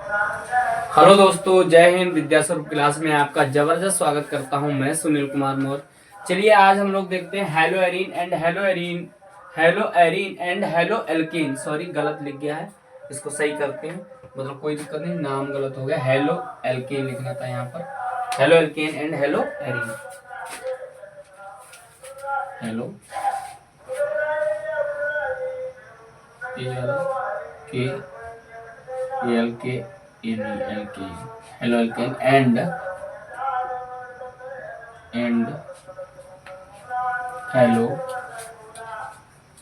Hello दोस्तों, जय Hind. विद्यास्वरूप class में आपका जबरदस्त स्वागत करता हूं। मैं सुनील कुमार मौर्य। चलिए आज हम लोग देखते हैं hello arene and hello alkene. Sorry, गलत लिख गया है, इसको सही करते हैं। मतलब कोई दिक्कत नहीं, नाम गलत हो गया, हेलो एल्कीन लिखना था यहाँ पर। Hello alkene and hello arene. Hello के एल के एन एल के hello alkene and hello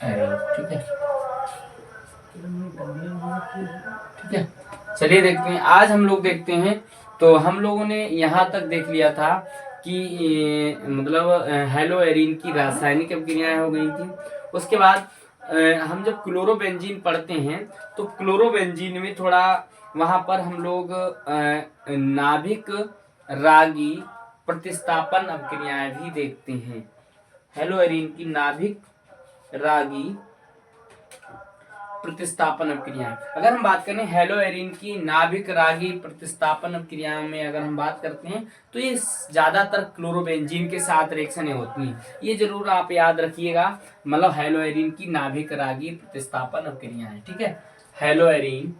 arene. ठीक है, ठीक है। चलिए देखते हैं, आज हम लोग देखते हैं। तो हम लोगों ने यहाँ तक देख लिया था कि मतलब हेलो एरीन की रासायनिक अभिक्रियाएं हो गई थी। उसके बाद हम जब क्लोरोबेंजीन पढ़ते हैं तो क्लोरोबेंजीन में थोड़ा वहां पर हम लोग नाभिक रागी प्रतिस्थापन अभिक्रियाएं भी देखते हैं। हेलो एरीन की नाभिक रागी प्रतिस्थापन अभिक्रियाएं। अगर हम बात करें हेलो एरीन की नाभिक रागी प्रतिस्थापन अभिक्रियाओं में अगर हम बात करते हैं तो ये ज्यादातर क्लोरोबेंजीन के साथ रिएक्शन होती हैं। ये जरूर आप याद रखिएगा। मतलब हेलो एरीन की नाभिक रागी प्रतिस्थापन अभिक्रियाएं। ठीक है, हेलो एरीन की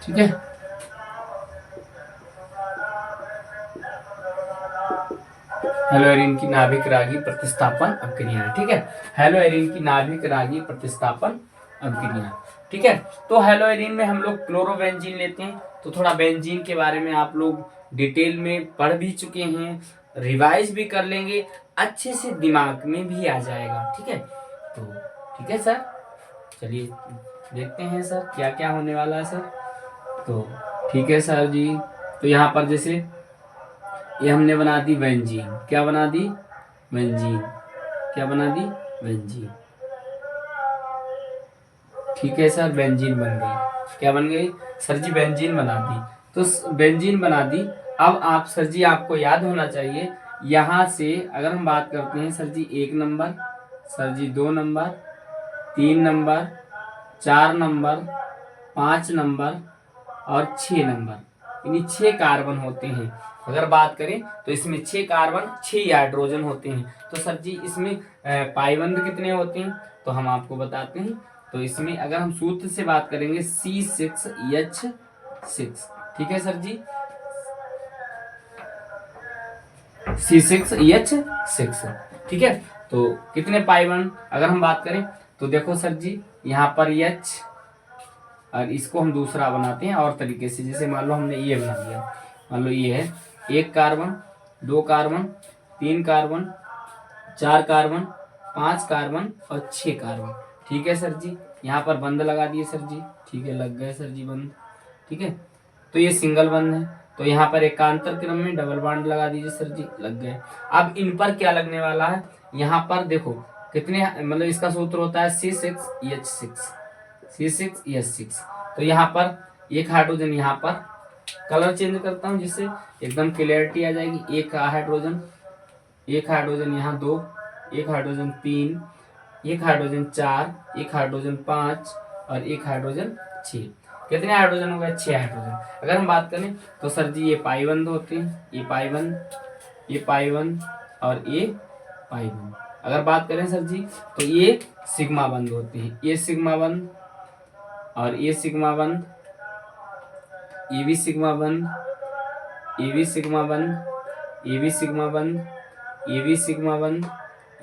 नाभिक रागी प्रतिस्थापन अभिक्रिया। ठीक है, हेलो एरीन की नाभिक रागी प्रतिस्थापन अभिक्रिया। ठीक है, हेलो एरीन की नाभिक रागी प्रतिस्थापन अभिक्रिया। ठीक है, तो हेलो एरीन में हम लोग क्लोरोबेंजीन लेते हैं। तो थोड़ा बेंजीन के बारे में आप लोग डिटेल में पढ़ भी चुके हैं, रिवाइज भी कर लेंगे, अच्छे से दिमाग में भी आ जाएगा। ठीक है, तो ठीक है सर, चलिए देखते हैं सर क्या क्या होने वाला है सर। तो ठीक है सर जी, तो यहाँ पर जैसे ये हमने बना दी बेंजीन। क्या बना दी? बेंजीन। क्या बना दी? बेंजीन। ठीक है सर, बेंजीन बन गई। क्या बन गई सर जी? बेंजीन बना दी। तो बेंजीन बना दी। अब आप सर जी, आपको याद होना चाहिए, यहां से अगर हम बात करते हैं सर जी 1 नंबर, सर जी 2 नंबर, 3 नंबर, 4 नंबर, 5 नंबर और 6 नंबर, यानी 6 कार्बन होते हैं। अगर बात करें तो इसमें 6 कार्बन 6 हाइड्रोजन होते हैं। तो सर जी इसमें पाइबंद कितने होते हैं तो हम आपको बताते हैं। तो इसमें अगर हम सूत्र से बात करेंगे C6H6। ठीक है सर जी, C6H6। ठीक है, तो कितने पाइबंद अगर हम बात करें तो देखो सर जी, यहाँ पर H और इसको हम दूसरा बनाते हैं और तरीके से। जैसे मान लो हमने ये बना दिया, मान लो ये है 1 carbon, 2 carbon, 3 carbon, 4 carbon, 5 carbon और 6 कार्बन। ठीक है सर जी, यहाँ पर बंद लगा दिए सर जी। ठीक है, लग गए सर जी बंद। ठीक है, तो ये सिंगल बंद है, तो यहाँ पर एकांतर क्रम में डबल बॉन्ड लगा दीजिए सर जी, लग गए। अब इन पर क्या लगने वाला है, यहाँ पर देखो कितने, मतलब इसका सूत्र होता है C6H6। तो यहाँ पर एक हाइड्रोजन, यहाँ पर कलर चेंज करता हूँ जिससे एकदम क्लियरिटी आ जाएगी। एक हाइड्रोजन यहाँ 2, एक हाइड्रोजन 3, एक हाइड्रोजन 4, एक हाइड्रोजन 5 और एक हाइड्रोजन 6। कितने हाइड्रोजन हो गए? 6 हाइड्रोजन। अगर हम बात करें तो सर जी ये पाइबंद होते हैं, ये पाइबंद और ये पाइबंद। अगर बात करें सर जी तो ये सिग्मा बंद होते हैं, ये सिग्मा बंद और ये सिग्मा बंद, ये भी सिग्मा बंद, ये भी सिग्मा बंद, ये भी सिग्मा बंद, ये भी सिग्मा बंद,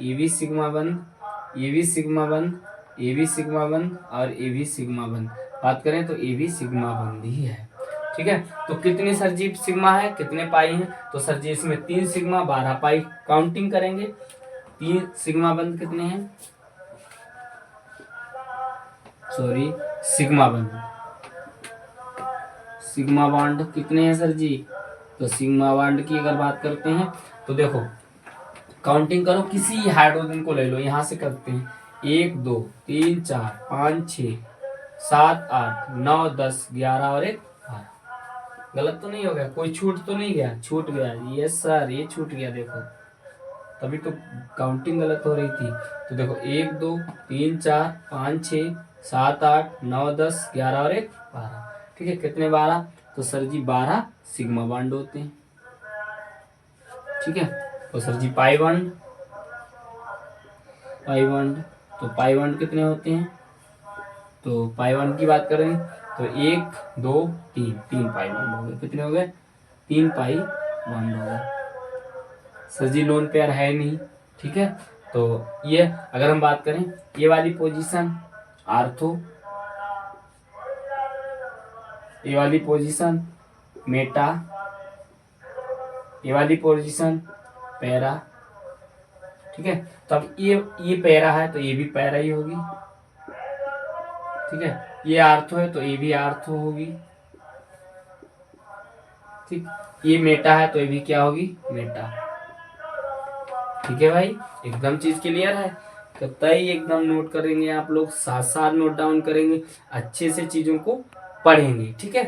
ये भी सिग्मा बंद, ये भी सिग्मा बंद, ये भी सिग्मा बंद और ये भी सिग्मा बंद। बात करें तो ये भी सिग्मा बंद ही है। ठीक है, तो कितने सर जी सिग्मा है, कितने पाई हैं? तो सर जी इसमें 3 सिग्मा 12 पाई काउंटिंग करेंगे। 3 सिग्मा बंद कितने हैं? सॉरी, सिग्मा बंद सिग्मा बॉन्ड कितने हैं सर जी? तो सिग्मा बॉन्ड की अगर बात करते हैं तो देखो काउंटिंग करो, किसी हाइड्रोजन को ले लो, यहां से करते हैं 1 2 3 4 5 6 7 8 9 10 11 और 1 12। गलत तो नहीं हो गया? कोई छूट तो नहीं गया? छूट गया, यस सर, ये छूट गया। देखो तभी तो काउंटिंग गलत हो रही थी। तो देखो 1 2 3 4 5 6 7 8 9 10 11 और 1 12। ठीक है, कितने 12? तो सर जी 12 सिग्मा बॉन्ड होते हैं। ठीक है, तो सर जी पाई बॉन्ड तो पाई बॉन्ड कितने होते हैं? तो पाई बॉन्ड की बात करें तो 1 2 3 3 पाई बॉन्ड हो गए। कितने हो गए? 3 पाई बॉन्ड हो गए। सर जी लोन पेयर है नहीं। ठीक है, तो ये अगर हम बात करें ये वाली पोजीशन आर्थो, ये वाली पोजीशन मेटा, ये वाली पोजीशन पैरा। ठीक है, तो अब ये पैरा है तो ये भी पैरा ही होगी। ठीक है, ये आर्थो है तो ये भी आर्थो होगी। ठीक, ये मेटा है तो ये भी क्या होगी? मेटा। ठीक है भाई, एकदम चीज क्लियर है? तो तय एकदम नोट करेंगे आप लोग, साथ साथ नोट डाउन करेंगे, अच्छे से चीजों को पढ़ेंगे। ठीक है,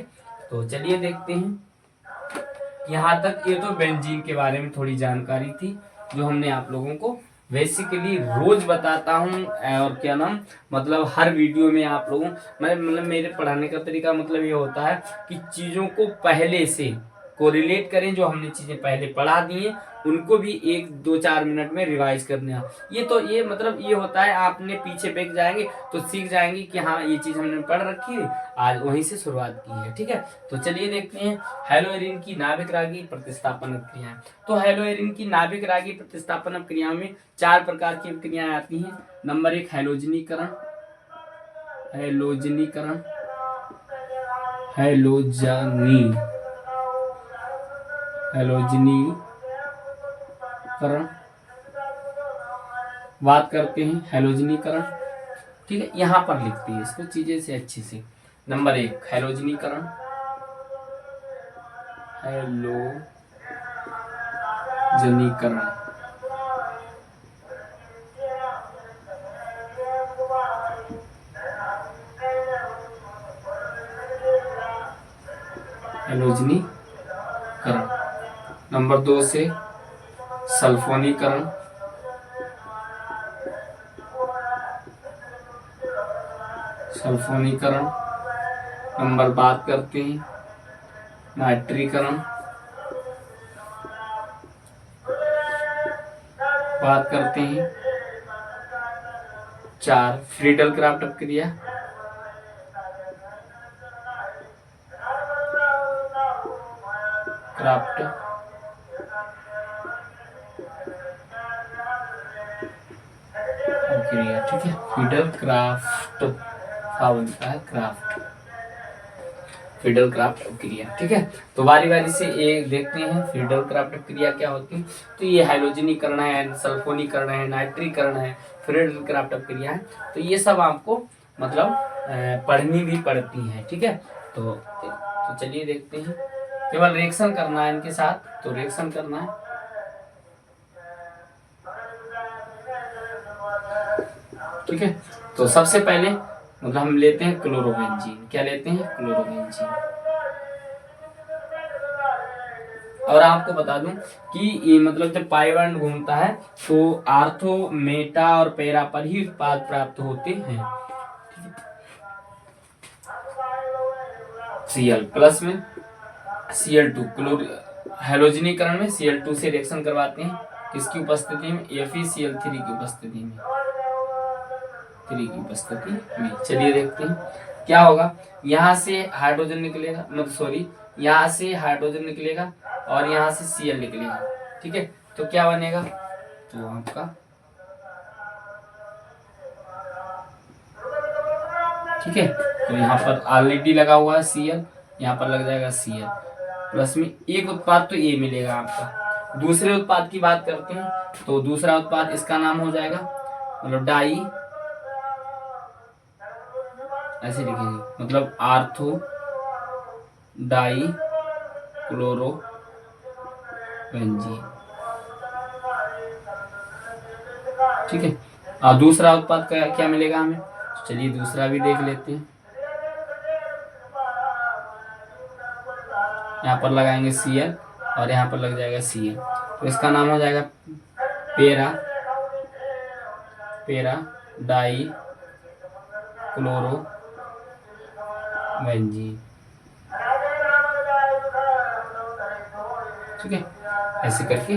तो चलिए देखते हैं। यहाँ तक ये तो बेंजीन के बारे में थोड़ी जानकारी थी जो हमने आप लोगों को बेसिकली रोज बताता हूँ। और क्या नाम मतलब हर वीडियो में आप लोगों मतलब मेरे पढ़ाने का तरीका मतलब ये होता है कि चीजों को पहले से कोरिलेट करें, जो हमने चीजें पहले पढ़ा दी हैं उनको भी 1 2 4 मिनट में रिवाइज करने। ये तो ये मतलब ये होता है, आपने पीछे बैठ जाएंगे तो सीख जाएंगे कि हाँ ये चीज हमने पढ़ रखी है, आज वहीं से शुरुआत की है। ठीक है, तो चलिए देखते हैं हेलोएरिन की नाभिक रागी प्रतिस्थापन क्रियाएं। तो हेलोएरिन की नाभिक रागी प्रतिस्थापन क्रियाओं में 4 प्रकार की क्रियाएं आती हैं। नंबर 1 हैलोजनीकरण, हैलोजनीकरण हैलोजनीकरण बात करते हैं हैलोजनीकरण। ठीक है, यहां पर लिखते हैं इसको चीजें से अच्छे से। नंबर 1 हैलोजनीकरण, हैलोजनीकरण हैलोजनीकरण। नंबर 2 से सल्फोनीकरण, सल्फोनीकरण। नंबर बात करते हैं नाइट्रीकरण, बात करते हैं 4 फ्रीडल क्राफ्ट अपक्रिया, क्राफ्ट अपक्रिया। ठीक है, फ्रीडल क्राफ्ट बनता है क्राफ्ट, फ्रीडल क्राफ्ट अपक्रिया। ठीक है, तो बारी बारी से एक देखते हैं फ्रीडल क्राफ्ट अपक्रिया क्या होती है। तो ये हैलोजनीकरण है, सल्फोनीकरण है, नाइट्रीकरण है, फ्रीडल क्राफ्ट अपक्रिया है। तो ये सब आपको मतलब पढ़नी भी पड़ती है। ठीक है, तो चलिए देखते हैं। केवल रिएक्शन करना है इनके साथ, तो रिएक्शन करना है। ठीक है, तो सबसे पहले मतलब हम लेते हैं क्लोरोबेंजीन। क्या लेते हैं? क्लोरोबेंजीन। और आपको बता दूं कि ये मतलब जब पाई बॉन्ड घूमता है तो आर्थो, मेटा और पैरा पर ही उत्पाद प्राप्त होते हैं। Cl प्लस में Cl2 हैलोजनीकरण में Cl2 से रिएक्शन करवाते हैं, किसकी उपस्थिति में? FeCl3 की उपस्थिति में, चलिए देखते हैं क्या होगा। यहाँ से हाइड्रोजन निकलेगा, मतलब सॉरी यहाँ से हाइड्रोजन निकलेगा और यहाँ से Cl निकलेगा। ठीक है, तो क्या बनेगा? तो आपका ठीक है, तो यहाँ पर ऑलरेडी लगा हुआ है Cl, यहाँ पर लग जाएगा Cl प्लस में एक उत्पाद तो ये मिलेगा आपका। दूसरे उत्पाद की बात करते हैं तो दूसरा उत्पाद इसका नाम हो जाएगा मतलब डाई, ऐसे लिखेंगे मतलब आर्थो डाई क्लोरो बेंजीन। ठीक है, और दूसरा उत्पाद क्या क्या मिलेगा हमें, चलिए दूसरा भी देख लेते हैं। यहाँ पर लगाएंगे Cl और यहाँ पर लग जाएगा Cl, तो इसका नाम हो जाएगा पेरा डाई क्लोरो बेंजीन। ठीक है, ऐसे करके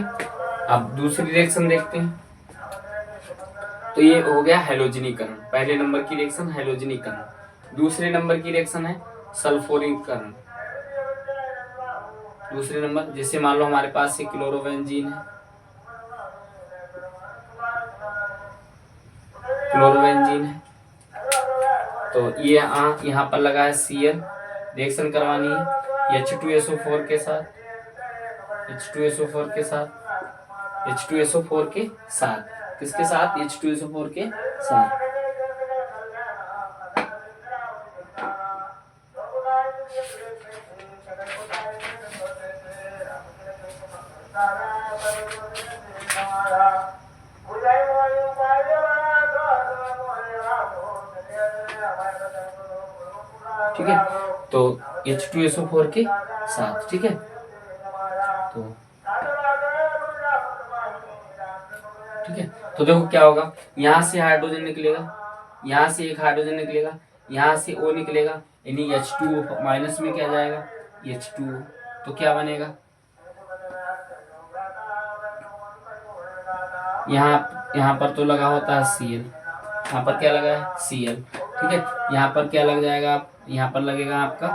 अब दूसरी रिएक्शन देखते हैं। तो ये हो गया हैलोजनीकरण, पहले नंबर की रिएक्शन हैलोजनीकरण। दूसरे नंबर की रिएक्शन है सल्फोनीकरण। दूसरे नंबर, जैसे मान लो हमारे पास एक क्लोरोबेंजीन है, तो ये यहाँ पर लगा है Cl, रिएक्शन करवानी है H2SO4 के साथ, H2SO4 के साथ, H2SO4 के साथ, किसके साथ, H2SO4 के साथ। ठीक है, तो H2SO4 के साथ। ठीक है, तो ठीक है, तो देखो क्या होगा, यहाँ से हाइड्रोजन निकलेगा, यहाँ से एक हाइड्रोजन निकलेगा, यहाँ से O निकलेगा, यानी H2O माइनस में क्या जाएगा, H2O, तो क्या बनेगा, यहाँ पर तो लगा होता है Cl, यहाँ पर क्या लगा है Cl। ठीक है, यहाँ पर क्या लग जाएगा, यहाँ पर लगेगा आपका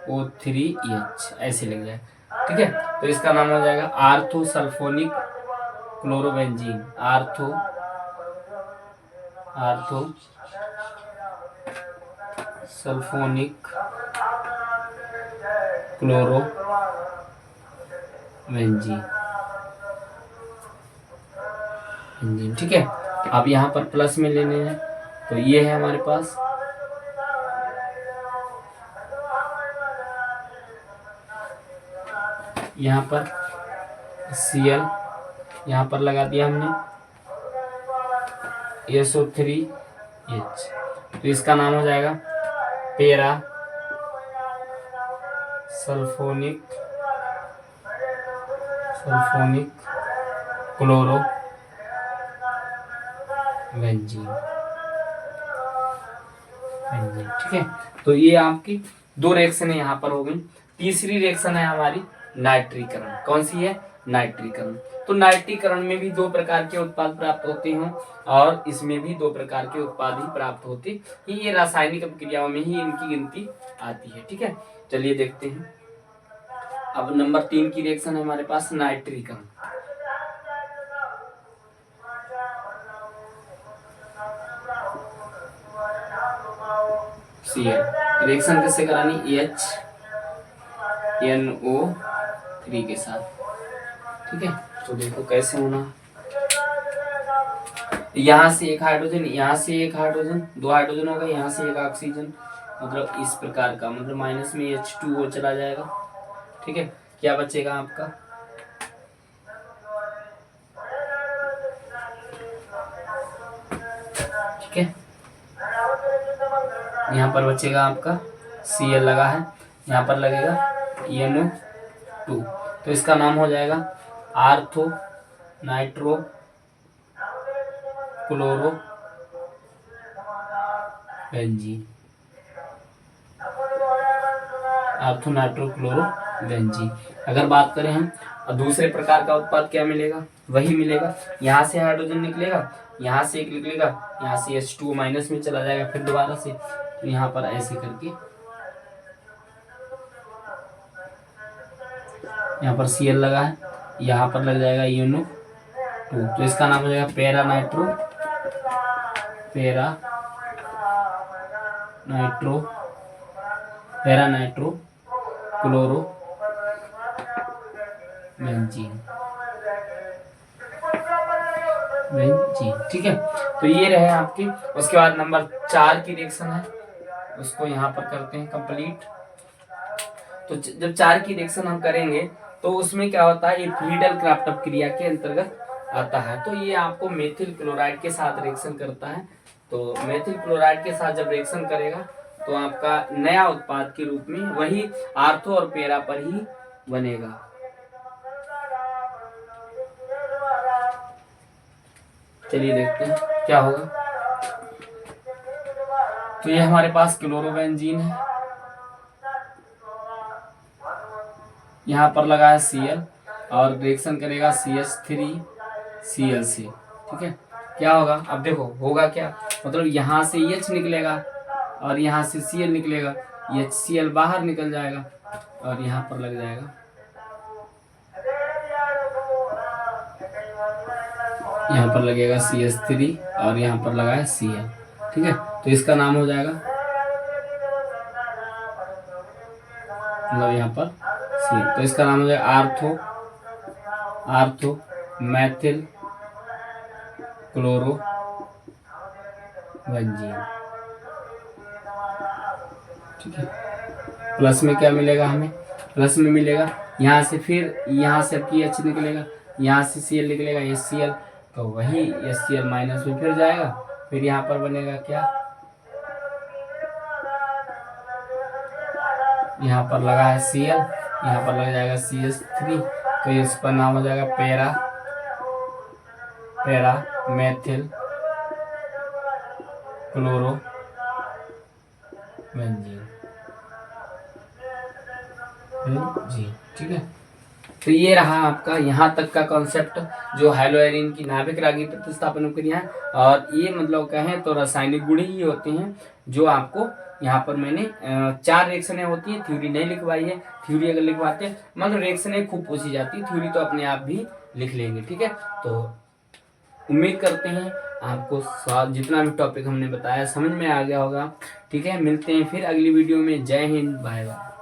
SO3H, ऐसे लग जाएगा। ठीक है, तो इसका नाम हो जाएगा ortho sulphonic chlorobenzene. Ortho sulphonic chlorobenzene. ठीक है, अब यहाँ पर प्लस में लेने हैं, तो ये है हमारे पास यहाँ पर Cl, यहाँ पर लगा दिया हमने SO3H, तो इसका नाम हो जाएगा पेरा सल्फोनिक क्लोरो बेंजीन। ठीक है, तो ये आपकी दो रिएक्शन है यहाँ पर हो गई। तीसरी रिएक्शन है हमारी नाइट्रीकरण। कौन सी है, नाइट्रीकरण। तो नाइट्रीकरण में भी दो प्रकार के उत्पाद प्राप्त होते हैं और इसमें भी दो प्रकार के उत्पाद ही प्राप्त होते हैं। ये रासायनिक अभिक्रियाओं में ही इनकी गिनती आती है। ठीक है, चलिए देखते हैं। अब नंबर 3 की रिएक्शन है हमारे पास नाइट्रीकरण। रिएक्शन कैसे करानी, HNO3 के साथ। ठीक है, तो देखो कैसे होना, यहाँ से एक हाइड्रोजन, यहाँ से एक हाइड्रोजन, दो हाइड्रोजन हो गए, यहाँ से एक ऑक्सीजन, मतलब इस प्रकार का, मतलब माइनस में H2O चला जाएगा। ठीक है, क्या बचेगा आपका, ठीक है, यहाँ पर बचेगा आपका Cl लगा है, यहाँ पर लगेगा NO2, तो इसका नाम हो जाएगा ortho nitro chloro benzene. Ortho nitro chloro benzene. अगर बात करें हम दूसरे प्रकार का उत्पाद, क्या मिलेगा, वही मिलेगा, यहाँ से हाइड्रोजन निकलेगा, यहाँ से एक निकलेगा, यहाँ से H2O माइनस में चला जाएगा फिर दोबारा से, तो यहाँ पर ऐसे करके यहाँ पर Cl लगा है, यहाँ पर लग जाएगा NO2, तो इसका नाम हो जाएगा पेरा नाइट्रो क्लोरो बेंजीन। ठीक है, तो ये रहे आपके। उसके बाद नंबर 4 की रिएक्शन है उसको यहाँ पर करते हैं कंप्लीट। तो जब 4 की रिएक्शन हम करेंगे तो उसमें क्या होता है, ये फ्रीडल क्राफ्टअप क्रिया के अंतर्गत आता है। तो ये आपको मेथिल क्लोराइड के साथ रिएक्शन करता है। तो मेथिल क्लोराइड के साथ जब रिएक्शन करेगा तो आपका नया उत्पाद के रूप में वही आर्थो और पेरा पर ही बनेगा। चलिए देखते हैं क्या होगा। तो ये हमारे पास क्लोरोबेंजीन है, यहाँ पर लगा है Cl और रिएक्शन करेगा CH3Cl से। ठीक है, क्या होगा अब देखो होगा क्या, मतलब यहाँ से H निकलेगा और यहाँ से Cl निकलेगा, HCl बाहर निकल जाएगा और यहाँ पर लग जाएगा, यहाँ पर लगेगा CH3 और यहाँ पर लगा है Cl। ठीक है, तो इसका नाम हो जाएगा, मतलब यहाँ पर Cl, तो इसका नाम हो जाएगा आर्थो मैथिल क्लोरो बेंजीन। ठीक है, प्लस में क्या मिलेगा हमें, प्लस में मिलेगा यहाँ से, फिर यहाँ से आपकी H निकलेगा, यहाँ से Cl निकलेगा HCl, तो वही HCl माइनस में फिर जाएगा, फिर यहाँ पर बनेगा क्या, यहाँ पर लगा है Cl, यहाँ पर लग जाएगा CH3, तो इस पर नाम हो जाएगा पेरा मेथिल क्लोरो बेंजीन जी। ठीक है, तो ये रहा आपका यहाँ तक का कॉन्सेप्ट जो हैलोएरिन की नाभिक रागी प्रतिस्थापन क्रिया है। और ये मतलब कहें तो रासायनिक गुण ही होते हैं जो आपको यहाँ पर मैंने 4 रिएक्शनें होती है, थ्योरी नहीं लिखवाई है। थ्योरी अगर लिखवाते हैं मतलब रिएक्शनें खूब पूछी जाती है, थ्योरी तो अपने आप भी लिख लेंगे। ठीक है, तो उम्मीद करते हैं आपको जितना भी टॉपिक हमने बताया समझ में आ गया होगा। ठीक है, मिलते हैं फिर अगली वीडियो में। जय हिंद, बाय बाय।